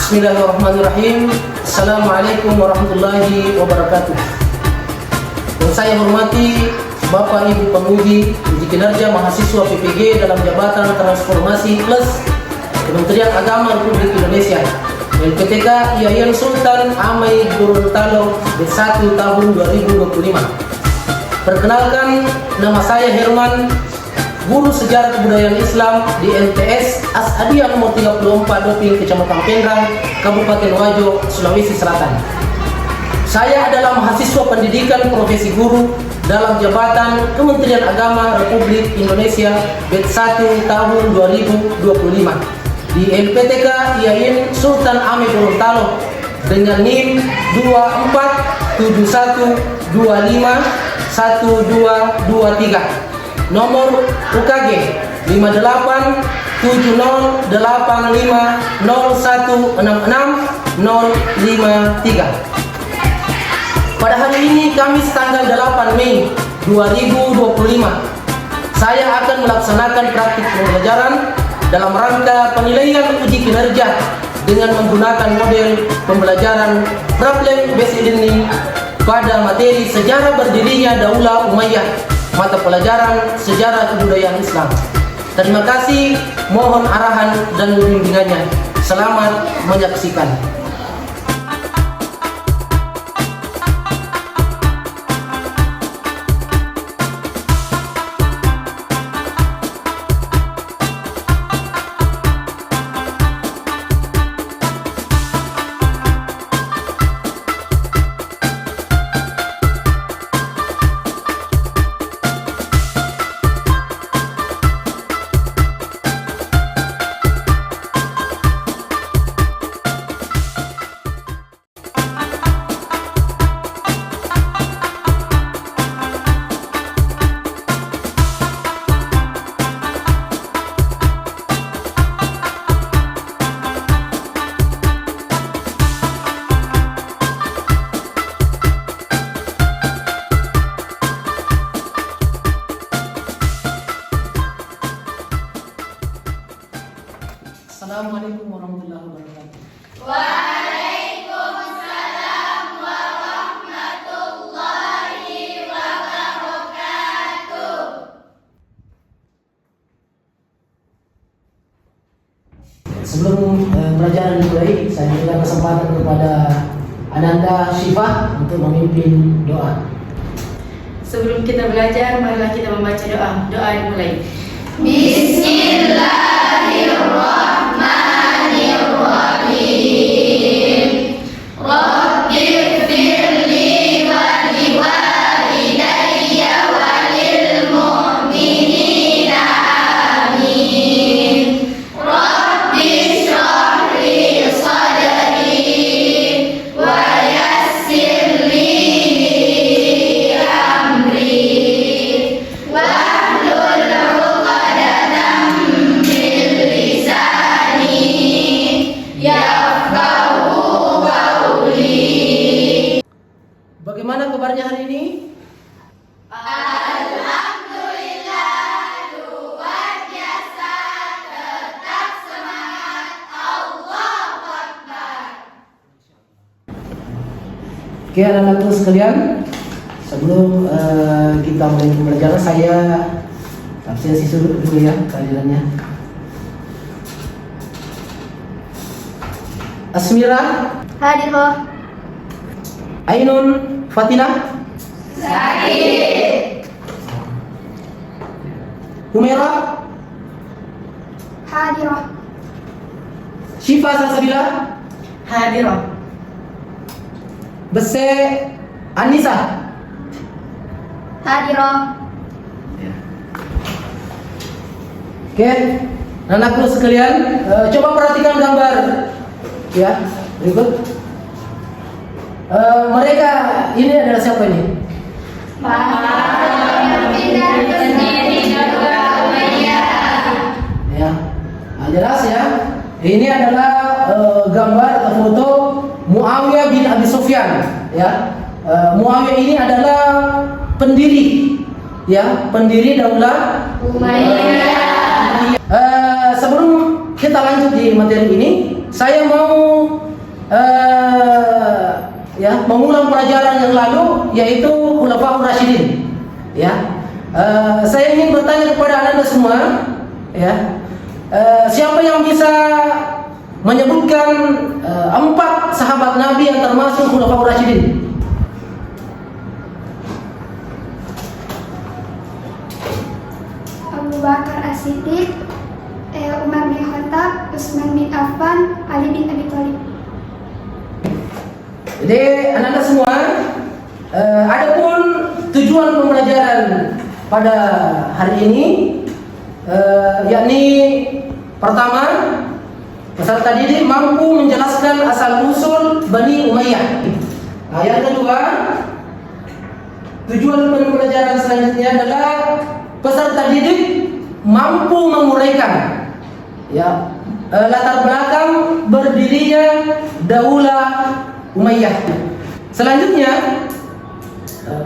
Bismillahirrahmanirrahim. Assalamualaikum warahmatullahi wabarakatuh. Yang saya hormati Bapak Ibu Penguji Uji Kinerja Mahasiswa PPG dalam Jabatan Transformasi Plus Kementerian Agama Republik Indonesia LPTK Yayan Sultan Amai Gorontalo B1 tahun 2025. Perkenalkan, nama saya Herman, Guru Sejarah Kebudayaan Islam di MTS Asadiah nomor 34 Doping, Kecamatan Penrang, Kabupaten Wajo, Sulawesi Selatan. Saya adalah mahasiswa pendidikan profesi guru dalam Jabatan Kementerian Agama Republik Indonesia B1 tahun 2025 di LPTK Yayan Sultan Amai Gorontalo dengan NIM 2471251223. Nomor UKG 587085016653. Pada hari ini Kamis tanggal 8 Mei 2025, saya akan melaksanakan praktik pembelajaran dalam rangka penilaian uji kinerja dengan menggunakan model pembelajaran problem based learning pada materi sejarah berdirinya Daulah Umayyah, mata pelajaran sejarah kebudayaan Islam. Terima kasih, mohon arahan dan bimbingannya. Selamat menyaksikan. Assalamualaikum warahmatullahi wabarakatuh. Waalaikumsalam warahmatullahi wabarakatuh. Sebelum pelajaran dimulai, saya berikan kesempatan kepada Ananda Syifah untuk memimpin doa. Sebelum kita belajar, marilah kita membaca doa. Doa dimulai. Bismillahirrahmanirrahim. Rabbighfirli wa liwalidayya wa lil mu'minina amin. Rabbi shrah li sadri wa yassir li amri wahlul 'uqdatam min lisani yafqahu qawli. Bagaimana kabarnya hari ini? Alhamdulillah, luar biasa, tetap semangat, Allahu Akbar. Oke, anak-anakku sekalian, sebelum kita mulai pembelajaran, saya absensi dulu ya kehadirannya. Asmira, Hadirah. Ainun, Fatinah, Sakit. Humaira, Hadirah. Syifa Salsabila, Hadirah. Bese Anissa. Hadirah. Oke, anakku sekalian, coba perhatikan gambar ya berikut. Mereka ini adalah siapa ini? Ya, jelas ya. Ini adalah gambar atau foto Muawiyah bin Abi Sufyan. Ya, Muawiyah ini adalah pendiri, ya, pendiri Daulah Umayyah. Sebelum kita lanjut di materi ini, saya mau mengulang pelajaran yang lalu, yaitu Khulafaur Rasyidin. Ya, saya ingin bertanya kepada Anda semua, ya, siapa yang bisa menyebutkan 4 sahabat Nabi yang termasuk Khulafaur Rasyidin? Abu Bakar As-Siddiq, Umar bin Khattab, Utsman bin Affan, Ali bin Abi Thalib. Jadi anak-anak semua, adapun tujuan pembelajaran pada hari ini, yakni pertama, peserta didik mampu menjelaskan asal-usul Bani Umayyah. Nah, yang kedua, tujuan pembelajaran selanjutnya adalah peserta didik mampu menguraikan, ya, latar belakang berdirinya Daulah Umayyah. Selanjutnya,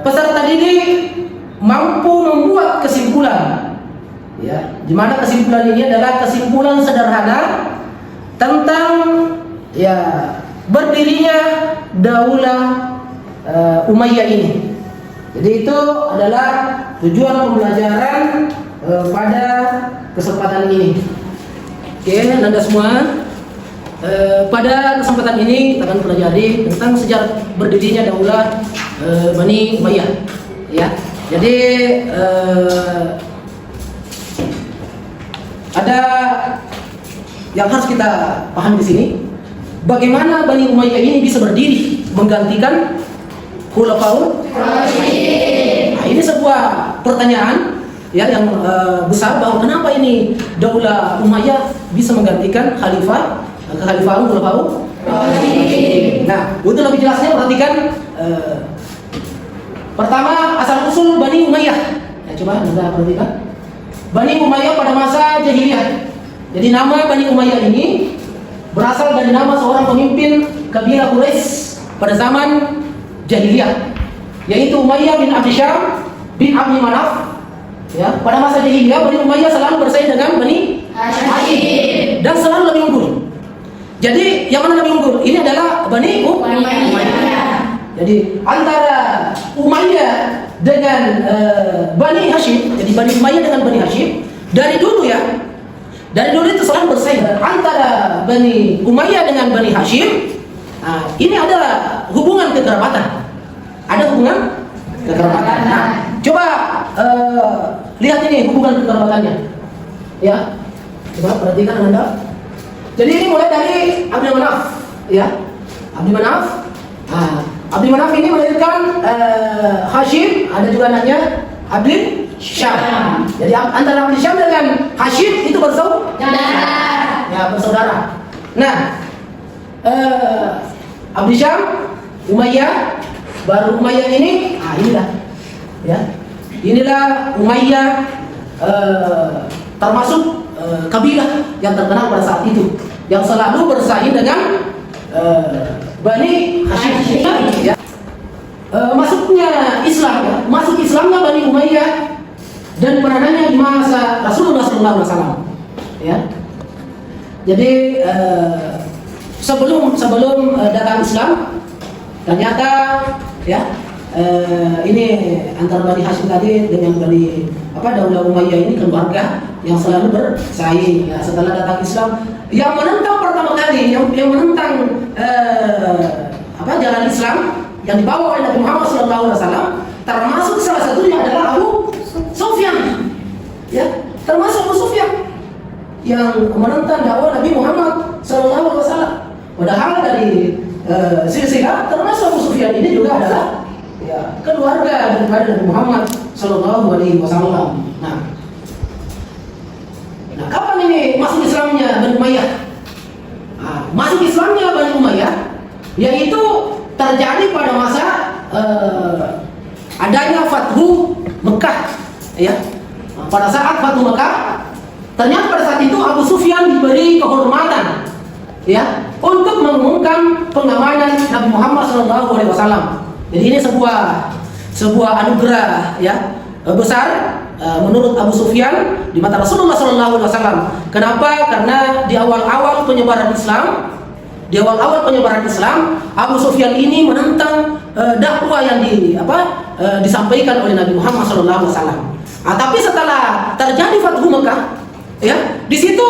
peserta didik mampu membuat kesimpulan, ya, di mana kesimpulan ini adalah kesimpulan sederhana tentang, ya, berdirinya Daulah Umayyah ini. Jadi itu adalah tujuan pembelajaran pada kesempatan ini. Oke, Anda semua, pada kesempatan ini kita akan pelajari tentang sejarah berdirinya Daulah Bani Umayyah. Ya, jadi ada yang harus kita pahami di sini. Bagaimana Bani Umayyah ini bisa berdiri menggantikan Khulafaur Rasyidin? Nah, ini sebuah pertanyaan, ya, yang besar, bahwa kenapa ini Daulah Umayyah bisa menggantikan kekhalifahan Khulafaur Rasyidin. Nah, untuk lebih jelasnya perhatikan pertama asal usul Bani Umayyah. Ya, coba Anda perhatikan. Bani Umayyah pada masa jahiliyah. Jadi nama Bani Umayyah ini berasal dari nama seorang pemimpin kabilah Quraisy pada zaman jahiliyah, yaitu Umayyah bin Abi Syam bin Abdi Manaf. Ya, pada masa jahiliyah Bani Umayyah selalu bersaing dengan Bani Hashim dan selalu lebih unggul. Jadi yang mana lebih unggul? Ini adalah Bani Umayyah. Jadi antara Umayyah dengan Bani Hashim, jadi Bani Umayyah dengan Bani Hashim dari dulu, ya, dari dulu itu selalu bersaing antara Bani Umayyah dengan Bani Hashim. Nah, ini ada hubungan kekerabatan. Ada hubungan kekerabatan. Nah, coba lihat ini hubungan kekerabatannya. Ya, coba perhatikan Anda. Jadi ini mulai dari Abdi Manaf, ya, Abdi Manaf. Nah, Abdi Manaf ini melahirkan Hashim, ada juga anaknya Abdi Syam. Jadi antara Abdi Syam dengan Hashim itu bersaudara. Ya, bersaudara. Nah, Abdi Syam, Umayyah, baru Umayyah ini, inilah, ya, inilah Umayyah, termasuk kabilah yang terkenal pada saat itu, yang selalu bersaing dengan Bani Hashim. Ya. Masuknya Islam, ya, masuk Islamnya Bani Umayyah dan peranannya di masa Rasulullah SAW. Ya. Jadi sebelum datang Islam, ternyata, ya, ini antara Bani Hashim tadi dengan Daulah Umayyah ini keluarga yang selalu bersaing. Ya, setelah datang Islam, yang menentang pertama kali, yang menentang jalan Islam yang dibawa oleh Nabi Muhammad SAW, termasuk salah satunya adalah Abu Sufyan. Ya, termasuk Abu Sufyan yang menentang dakwah Nabi Muhammad SAW. Padahal dari silsilah termasuk Abu Sufyan ini juga adalah, ya, keluarga daripada Nabi Muhammad SAW. Nah, kapan ini masuk Islamnya Bani Umayyah? Nah, masuk Islamnya Bani Umayyah yaitu terjadi pada masa adanya Fathu Mekah, ya. Pada saat Fathu Mekah, ternyata pada saat itu Abu Sufyan diberi kehormatan, ya, untuk mengumumkan pengamanan Nabi Muhammad SAW. Jadi ini sebuah anugerah, ya, besar menurut Abu Sufyan di mata Rasulullah SAW. Kenapa? Karena di awal-awal penyebaran Islam, Di awal-awal penyebaran Islam, Abu Sufyan ini menentang dakwah yang disampaikan oleh Nabi Muhammad SAW. Tapi setelah terjadi Fathu Mekah, ya, di situ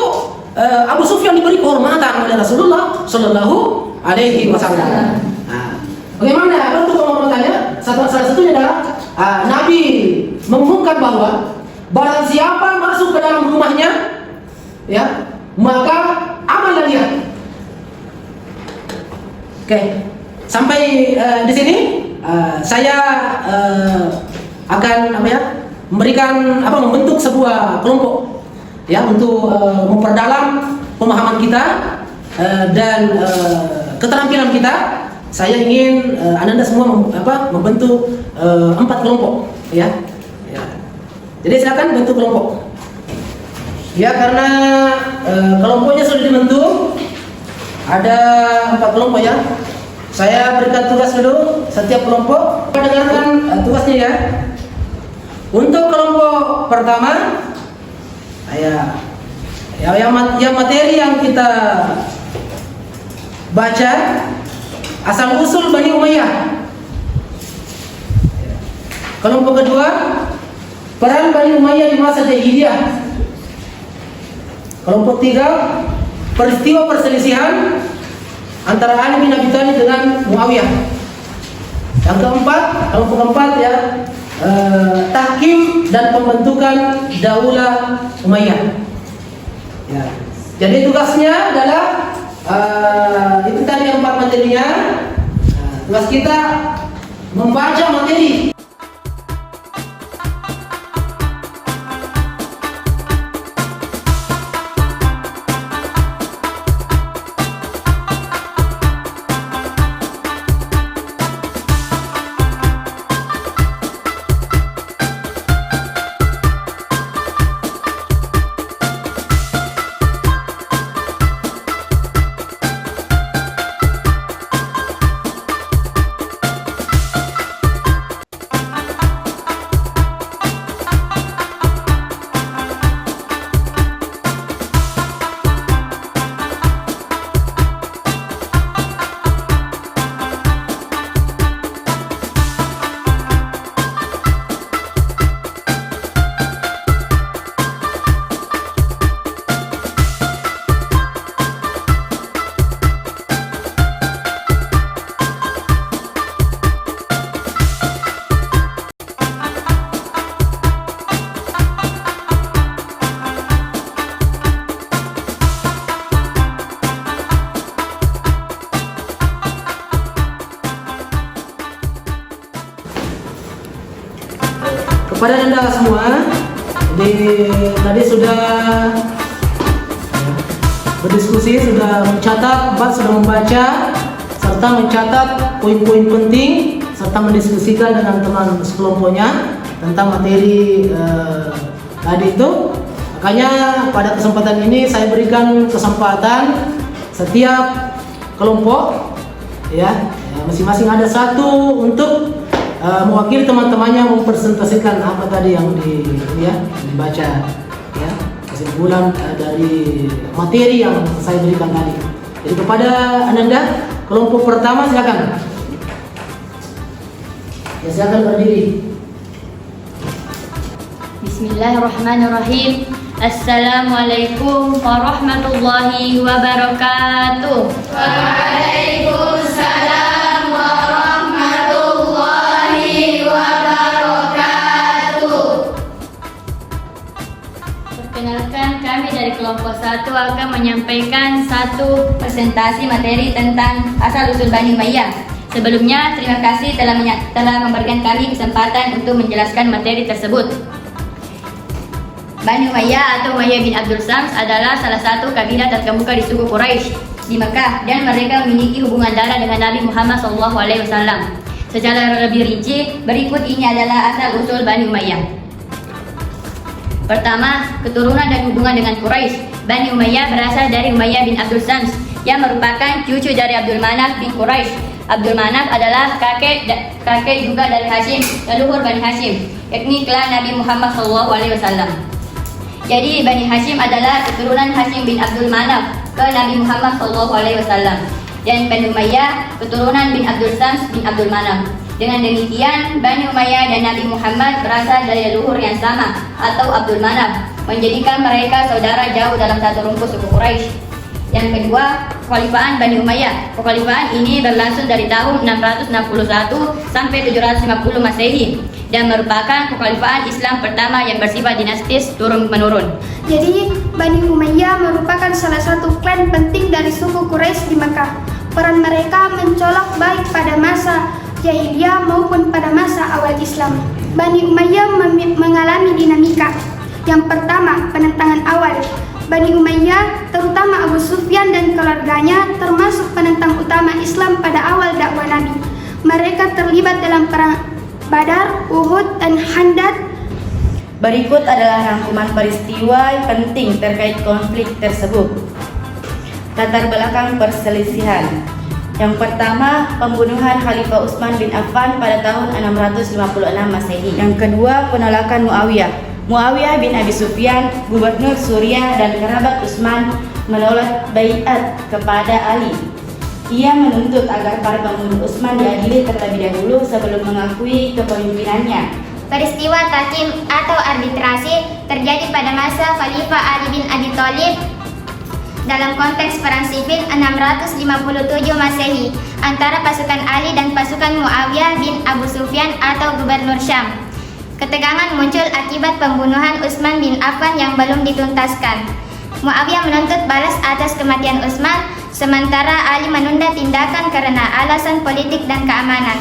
Abu Sufyan diberi kehormatan oleh Rasulullah Shallallahu Alaihi Wasallam. Bagaimana bentuk penghormatannya? Salah satunya adalah Nabi mengumumkan bahwa barang siapa masuk ke dalam rumahnya, ya, maka amanlah dia. Oke, sampai di sini saya akan membentuk sebuah kelompok, ya, untuk memperdalam pemahaman kita dan keterampilan kita. Saya ingin Anda semua membentuk 4 kelompok, ya. Jadi silakan bentuk kelompok. Ya, karena kelompoknya sudah dibentuk. Ada 4 kelompok, ya. Saya berikan tugas dulu setiap kelompok. Kita dengarkan tugasnya, ya. Untuk kelompok pertama, yang materi yang kita baca asal usul Bani Umayyah. Kelompok kedua, peran Bani Umayyah di masa jahiliyah. Kelompok 3, peristiwa perselisihan antara Ali bin Abi Thalib dengan Muawiyah. Yang keempat, kelompok keempat, ya, tahkim dan pembentukan Daulah Umayyah. Ya. Jadi tugasnya adalah itu tadi 4 materinya. Tugas kita membaca materi. Kepada Anda semua, tadi sudah berdiskusi, sudah mencatat, sudah membaca, serta mencatat poin-poin penting, serta mendiskusikan dengan teman sekelompoknya tentang materi tadi itu. Makanya pada kesempatan ini saya berikan kesempatan setiap kelompok, ya, masing-masing ada satu untuk mewakili teman-temannya mempresentasikan apa tadi yang dibaca, ya, kesimpulan dari materi yang saya berikan tadi. Jadi kepada Ananda, kelompok pertama silakan. Ya, silakan berdiri. Bismillahirrahmanirrahim. Assalamualaikum warahmatullahi wabarakatuh. Waalaikumsalam warahmatullahi wabarakatuh. Perkenalkan, kami dari kelompok 1 akan menyampaikan satu presentasi materi tentang asal-usul Bani Umayyah. Sebelumnya, terima kasih telah memberikan kami kesempatan untuk menjelaskan materi tersebut. Bani Umayyah atau Umayyah bin Abdul Syams adalah salah satu kabilah terkemuka di suku Quraisy di Mekah, dan mereka memiliki hubungan darah dengan Nabi Muhammad SAW. Secara lebih rinci, berikut ini adalah asal-usul Bani Umayyah. Pertama, keturunan dan hubungan dengan Quraisy. Bani Umayyah berasal dari Umayyah bin Abdul Syams yang merupakan cucu dari Abdul Manaf bin Quraisy. Abdul Manaf adalah kakek juga dari Hashim, leluhur Bani Hashim, yakni klan Nabi Muhammad SAW. Jadi Bani Hashim adalah keturunan Hashim bin Abdul Manaf ke Nabi Muhammad SAW. dan Bani Umayyah keturunan bin Abdul Sams bin Abdul Manaf. Dengan demikian, Bani Umayyah dan Nabi Muhammad berasal dari leluhur yang sama atau Abdul Manaf, menjadikan mereka saudara jauh dalam satu rumpun suku Quraisy. Yang kedua, Kekhalifahan Bani Umayyah. Kekhalifahan ini berlangsung dari tahun 661 sampai 750 Masehi dan merupakan kekhalifahan Islam pertama yang bersifat dinastis turun-menurun. Jadi, Bani Umayyah merupakan salah satu klan penting dari suku Quraisy di Mekah. Peran mereka mencolok baik pada masa Jahiliyah maupun pada masa awal Islam. Bani Umayyah mengalami dinamika. Yang pertama, penentangan awal. Bani Umayyah, terutama Abu Sufyan dan keluarganya, termasuk penentang utama Islam pada awal dakwah Nabi. Mereka terlibat dalam perang Badar, Uhud, dan Khandaq. Berikut adalah rangkuman peristiwa penting terkait konflik tersebut. Latar belakang perselisihan. Yang pertama, pembunuhan Khalifah Utsman bin Affan pada tahun 656 Masehi. Yang kedua, penolakan Muawiyah. Muawiyah bin Abi Sufyan, gubernur Suriah dan kerabat Utsman, menolak baiat kepada Ali. Ia menuntut agar para pembunuh Utsman diadili terlebih dahulu sebelum mengakui kepemimpinannya. Peristiwa tahkim atau arbitrasi terjadi pada masa Khalifah Ali bin Abi Thalib dalam konteks perang sipil 657 Masehi antara pasukan Ali dan pasukan Muawiyah bin Abu Sufyan atau gubernur Syam. Ketegangan muncul akibat pembunuhan Utsman bin Affan yang belum dituntaskan. Muawiyah menuntut balas atas kematian Utsman, sementara Ali menunda tindakan karena alasan politik dan keamanan.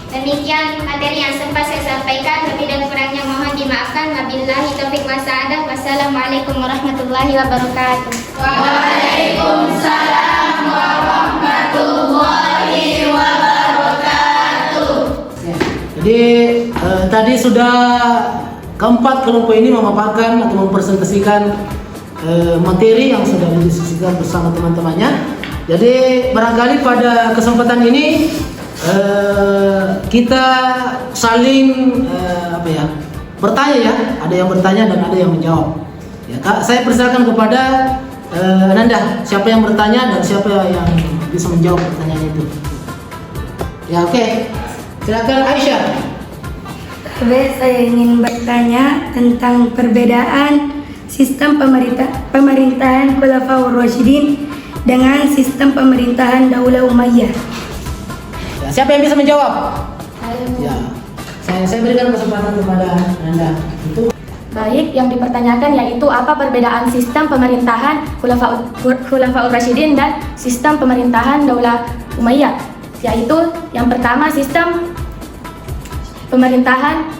Demikian materi yang sempat saya sampaikan, lebih dan kurangnya mohon dimaafkan. Wabillahi taufiq wassadah. Wassalamualaikum warahmatullahi wabarakatuh. Waalaikumsalam warahmatullahi wabarakatuh. Jadi tadi sudah keempat kelompok ini memaparkan atau mempresentasikan materi yang sudah didiskusikan bersama teman-temannya. Jadi barangkali pada kesempatan ini kita saling bertanya ya, ada yang bertanya dan ada yang menjawab. Ya, saya persilakan kepada Ananda, siapa yang bertanya dan siapa yang bisa menjawab pertanyaan itu. Ya, oke. Silakan Aisyah. Saya ingin bertanya tentang perbedaan sistem pemerintahan Khulafaur Rasyidin dengan sistem pemerintahan Daulah Umayyah. Ya, siapa yang bisa menjawab? Ya, saya berikan kesempatan kepada Anda. Baik, yang dipertanyakan yaitu apa perbedaan sistem pemerintahan Khulafaur Rasyidin dan sistem pemerintahan Daulah Umayyah. Yaitu yang pertama, sistem pemerintahan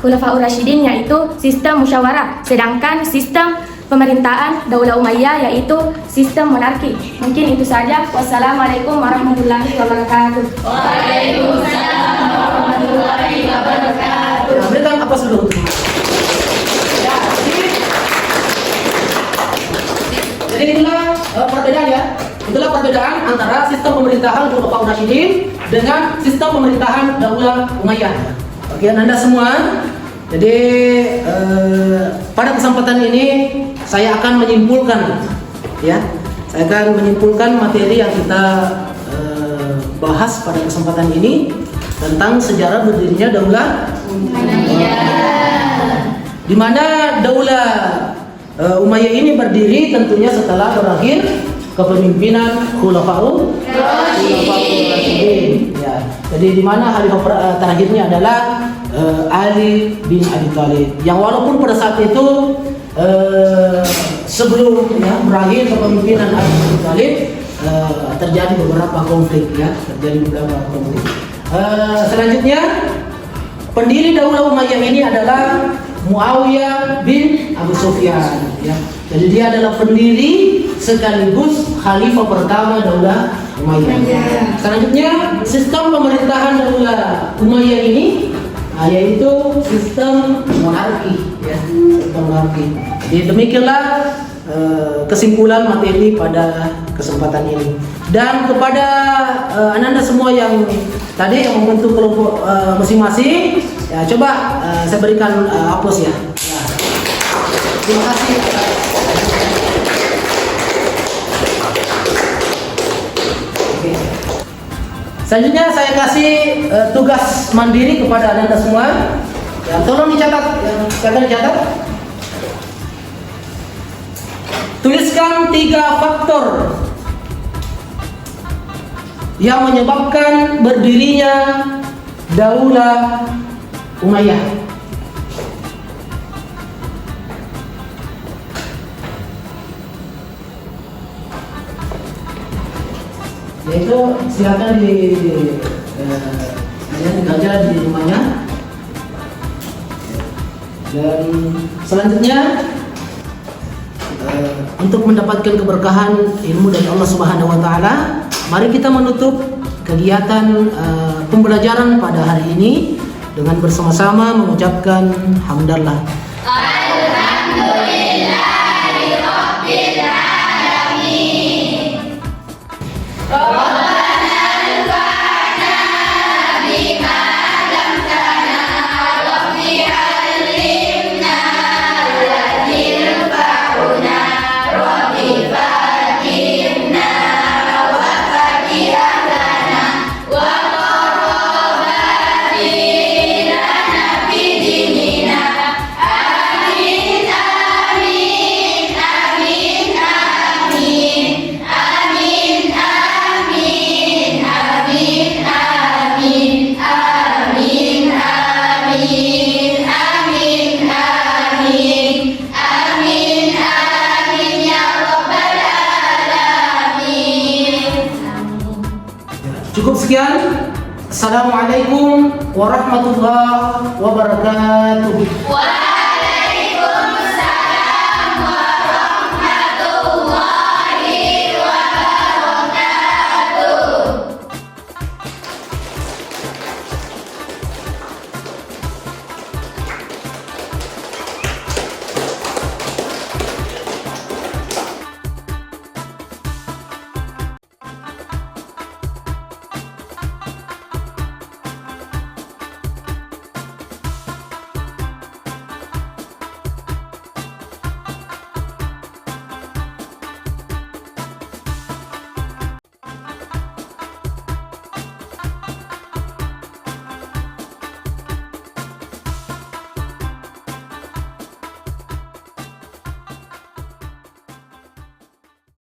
Khulafaur Rasyidin yaitu sistem musyawarah, sedangkan sistem pemerintahan Daulah Umayyah yaitu sistem monarki. Mungkin itu saja. Wassalamualaikum warahmatullahi wabarakatuh. Waalaikumsalam warahmatullahi wabarakatuh. Berikan apa dulu. Ya, jadi itulah perbedaan ya. Itulah perbedaan antara sistem pemerintahan Khulafaur Rasyidin dengan sistem pemerintahan Daulah Umayyah. Bagian Anda semua. Jadi pada kesempatan ini saya akan menyimpulkan ya. Saya akan menyimpulkan materi yang kita bahas pada kesempatan ini tentang sejarah berdirinya Daulah Umayyah. Di mana Daulah Umayyah ini berdiri tentunya setelah berakhir kepemimpinan Khulafaur Rasyidin. Ya. Jadi di mana khalifah terakhirnya adalah Ali bin Abi Thalib. Yang walaupun pada saat itu sebelum ya, berakhir kepemimpinan Ali bin Abi Thalib terjadi beberapa konflik ya, selanjutnya pendiri Daulah Umayyah ini adalah Muawiyah bin Abu Sufyan ya. Jadi dia adalah pendiri sekaligus khalifah pertama Daulah Umayyah. Selanjutnya sistem pemerintahan Daulah Umayyah ini yaitu sistem monarki ya, sistem monarki. Jadi demikianlah kesimpulan materi pada kesempatan ini. Dan kepada Ananda semua yang tadi yang membentuk kelompok masing-masing, ya coba saya berikan aplaus ya. Ya. Terima kasih. Oke. Selanjutnya saya kasih tugas mandiri kepada Anda semua. Ya, tolong dicatat, dicatat. Tuliskan 3 faktor yang menyebabkan berdirinya Daulah Umayyah. Yaitu silakan dikerja di rumahnya. Dan selanjutnya untuk mendapatkan keberkahan ilmu dari Allah Subhanahu wa taala, mari kita menutup kegiatan pembelajaran pada hari ini dengan bersama-sama mengucapkan hamdalah. Alhamdulillahirabbil alamin. Cukup sekian. Assalamualaikum warahmatullahi wabarakatuh.